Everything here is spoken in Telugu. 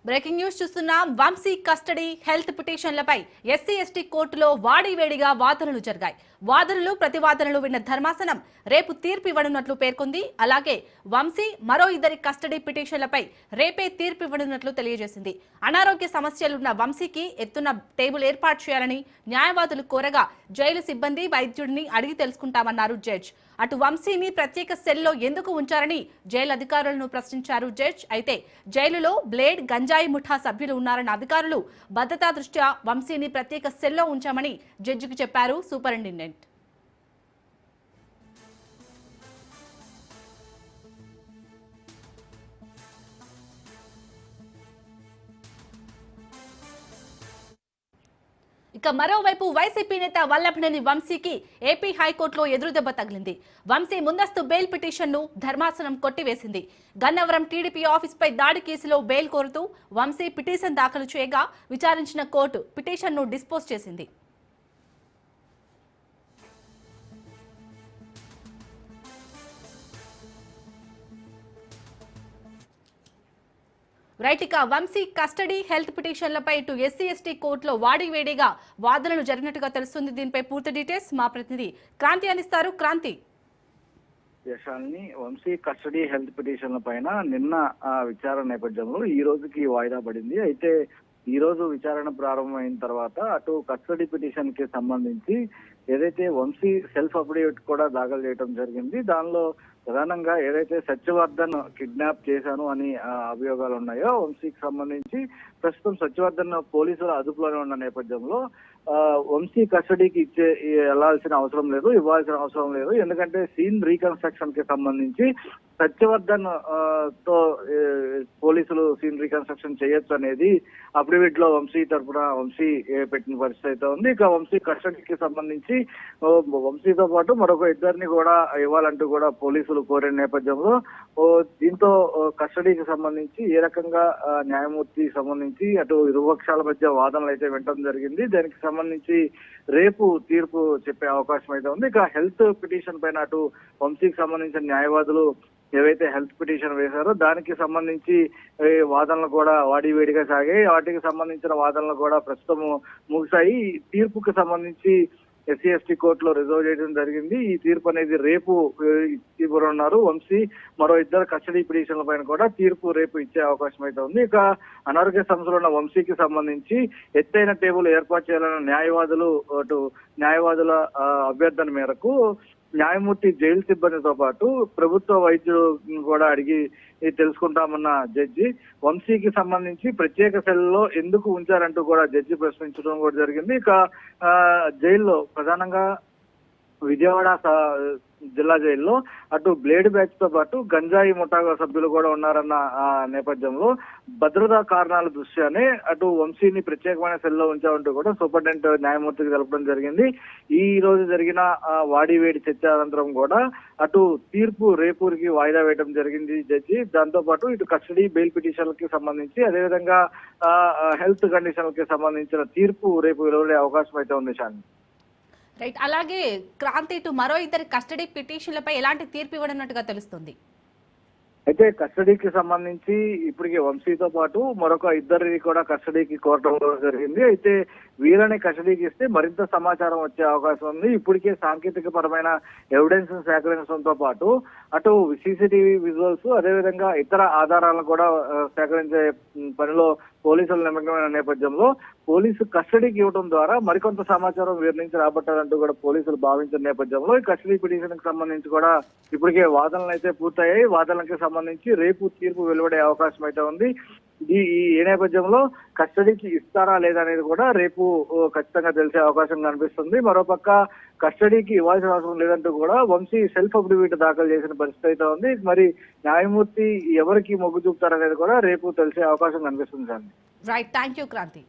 బ్రేకింగ్ న్యూస్ చూస్తున్నాం. వంశీ కస్టడీ హెల్త్ పిటిషన్లపై ఎస్సీ ఎస్టీ కోర్టులో వాడివేడిగా వాదనలు జరిగాయి. వాదనలు ప్రతివాదనలు విన్న ధర్మాసనం రేపు తీర్పు ఇవ్వనున్నట్లు పేర్కొంది. అలాగే వంశీ మరో ఇద్దరి కస్టడీ పిటిషన్లపై రేపే తీర్పు ఇవ్వనున్నట్లు తెలియజేసింది. అనారోగ్య సమస్యలున్న వంశీకి ఎత్తున టేబుల్ ఏర్పాటు చేయాలని న్యాయవాదులు కోరగా జైలు సిబ్బంది వైద్యుడిని అడిగి తెలుసుకుంటామన్నారు జడ్జ్. అటు వంశీని ప్రత్యేక సెల్లో ఎందుకు ఉంచారని జైలు అధికారులను ప్రశ్నించారు జడ్జ్. అయితే జైలులో బ్లేడ్ గంజాయి ముఠా సభ్యులు ఉన్నారన్న అధికారులు భద్రతా దృష్ట్యా వంశీని ప్రత్యేక సెల్లో ఉంచామని జడ్జికి చెప్పారు సూపరింటెండెంట్. ఇక మరోవైపు వైసీపీ నేత వల్లభనేని వంశీకి ఏపీ హైకోర్టులో ఎదురుదెబ్బ తగిలింది. వంశీ ముందస్తు బెయిల్ పిటిషన్ను ధర్మాసనం కొట్టివేసింది. గన్నవరం టీడీపీ ఆఫీస్పై దాడి కేసులో బెయిల్ కోరుతూ వంశీ పిటిషన్ దాఖలు చేయగా విచారించిన కోర్టు పిటిషన్ను డిస్పోజ్ చేసింది. రైట్, ఇక వంశీ కస్టడీ హెల్త్ పిటిషన్లపై ఇటు ఎస్సీ ఎస్టీ కోర్టులో వాడివేడిగా వాదనలు జరిగినట్టుగా తెలుస్తుంది. దీనిపై పూర్తి డీటెయిల్స్ మా ప్రతినిధి క్రాంతి అందిస్తారు. క్రాంతి. యశాలిని, వంశీ కస్టడీ హెల్త్ పిటిషన్ల పైన నిన్న విచారణ నేపథ్యంలో ఈ రోజుకి వాయిదా పడింది. అయితే ఈ రోజు విచారణ ప్రారంభమైన తర్వాత అటు కస్టడీ పిటిషన్ కి సంబంధించి ఏదైతే వంశీ సెల్ఫ్ అఫిడవిట్ కూడా దాఖలు చేయడం జరిగింది. దానిలో ప్రధానంగా ఏదైతే సత్యవర్ధన్ కిడ్నాప్ చేశాను అని అభియోగాలు ఉన్నాయో వంశీకి సంబంధించి ప్రస్తుతం సత్యవర్ధన్ పోలీసుల అదుపులోనే ఉన్న నేపథ్యంలో వంశీ కస్టడీకి వెళ్లాల్సిన అవసరం లేదు, ఇవ్వాల్సిన అవసరం లేదు. ఎందుకంటే సీన్ రీకన్స్ట్రక్షన్ కి సంబంధించి సత్యవర్ధన్ తో పోలీసులు సీన్ రీకన్స్ట్రక్షన్ చేయొచ్చు అనేది అఫిడవిట్ లో వంశీ తరఫున వంశీ పెట్టిన పరిస్థితి అయితే ఉంది. ఇక వంశీ కస్టడీకి సంబంధించి వంశీతో పాటు మరొక ఇద్దరిని కూడా ఇవ్వాలంటూ కూడా పోలీసులు కోరిన నేపథ్యంలో దీంతో కస్టడీకి సంబంధించి ఏ రకంగా న్యాయమూర్తి సంబంధించి అటు ఇరుపక్షాల మధ్య వాదనలు అయితే వినడం జరిగింది. దానికి సంబంధించి రేపు తీర్పు చెప్పే అవకాశం అయితే ఉంది. ఇక హెల్త్ పిటిషన్ పైన అటు వంశీకి సంబంధించిన న్యాయవాదులు ఏవైతే హెల్త్ పిటిషన్ వేశారో దానికి సంబంధించి వాదనలు కూడా వాడివేడిగా సాగాయి. వాటికి సంబంధించిన వాదనలు కూడా ప్రస్తుతం ముగిశాయి. తీర్పుకి సంబంధించి ఎస్సీ ఎస్టీ కోర్టులో రిజర్వ్ చేయడం జరిగింది. ఈ తీర్పు అనేది రేపు ఇవ్వనున్నారు. వంశీ మరో ఇద్దరు కస్టడీ పిటిషన్ల పైన కూడా తీర్పు రేపు ఇచ్చే అవకాశం అయితే ఉంది. ఇక అనారోగ్య సమస్యలు ఉన్న వంశీకి సంబంధించి ఎత్తైన టేబుల్ ఏర్పాటు చేయాలన్న న్యాయవాదుల అభ్యర్థన మేరకు న్యాయమూర్తి జైలు సిబ్బందితో పాటు ప్రభుత్వ వైద్యులు కూడా అడిగి తెలుసుకుంటామన్న జడ్జి వంశీకి సంబంధించి ప్రత్యేక సెల్లో ఎందుకు ఉంచారంటూ కూడా జడ్జి ప్రశ్నించడం కూడా జరిగింది. ఇక జైల్లో ప్రధానంగా విజయవాడ జిల్లా జైల్లో అటు బ్లేడ్ బ్యాచ్ తో పాటు గంజాయి ముఠా సభ్యులు కూడా ఉన్నారన్న నేపథ్యంలో భద్రతా కారణాల దృష్ట్యానే అటు వంశీని ప్రత్యేకమైన సెల్లో ఉంచామంటూ కూడా సూపరింటెండెంట్ న్యాయమూర్తికి తెలపడం జరిగింది. ఈ రోజు జరిగిన వాడివేడి చర్చ అనంతరం కూడా అటు తీర్పు రేపూరికి వాయిదా వేయడం జరిగింది జడ్జి. దాంతో పాటు ఇటు కస్టడీ బెయిల్ పిటిషన్లకి సంబంధించి అదేవిధంగా హెల్త్ కండిషన్లకి సంబంధించిన తీర్పు రేపు వెలువడే అవకాశం అయితే ఉంది. శాంతి. రైట్, అలాగే క్రాంతి, ఇటు మరో ఇద్దరి కస్టడీ పిటిషన్లపై ఎలాంటి తీర్పు ఇవ్వనున్నట్టుగా తెలుస్తుంది. అయితే కస్టడీకి సంబంధించి ఇప్పటికే వంశీతో పాటు మరొక ఇద్దరిని కూడా కస్టడీకి కోరటం జరిగింది. అయితే వీళ్ళని కస్టడీకి ఇస్తే మరింత సమాచారం వచ్చే అవకాశం ఉంది. ఇప్పటికే సాంకేతిక పరమైన ఎవిడెన్స్ సేకరించడంతో పాటు అటు సీసీటీవీ విజువల్స్ అదేవిధంగా ఇతర ఆధారాలను కూడా సేకరించే పనిలో పోలీసులు నిమగ్నమైన నేపథ్యంలో పోలీసు కస్టడీకి ఇవ్వడం ద్వారా మరికొంత సమాచారం వీరి నుంచి రాబట్టాలంటూ కూడా పోలీసులు భావించిన నేపథ్యంలో ఈ కస్టడీ పిటిషన్ కి సంబంధించి కూడా ఇప్పటికే వాదనలు అయితే పూర్తయ్యాయి. వాదనలకి సంబంధించి రేపు తీర్పు వెలువడే అవకాశం అయితే ఉంది. ఈ నేపథ్యంలో కస్టడీకి ఇస్తారా లేదా అనేది కూడా రేపు ఖచ్చితంగా తెలిసే అవకాశం కనిపిస్తుంది. మరోపక్క కస్టడీకి ఇవ్వాల్సిన అవసరం లేదంటూ కూడా వంశీ సెల్ఫ్ అఫిడవిట్ దాఖలు చేసిన పరిస్థితి అయితే ఉంది. మరి న్యాయమూర్తి ఎవరికి మొగ్గు చూపుతారనేది కూడా రేపు తెలిసే అవకాశం కనిపిస్తుంది. Right, thank you Kranti.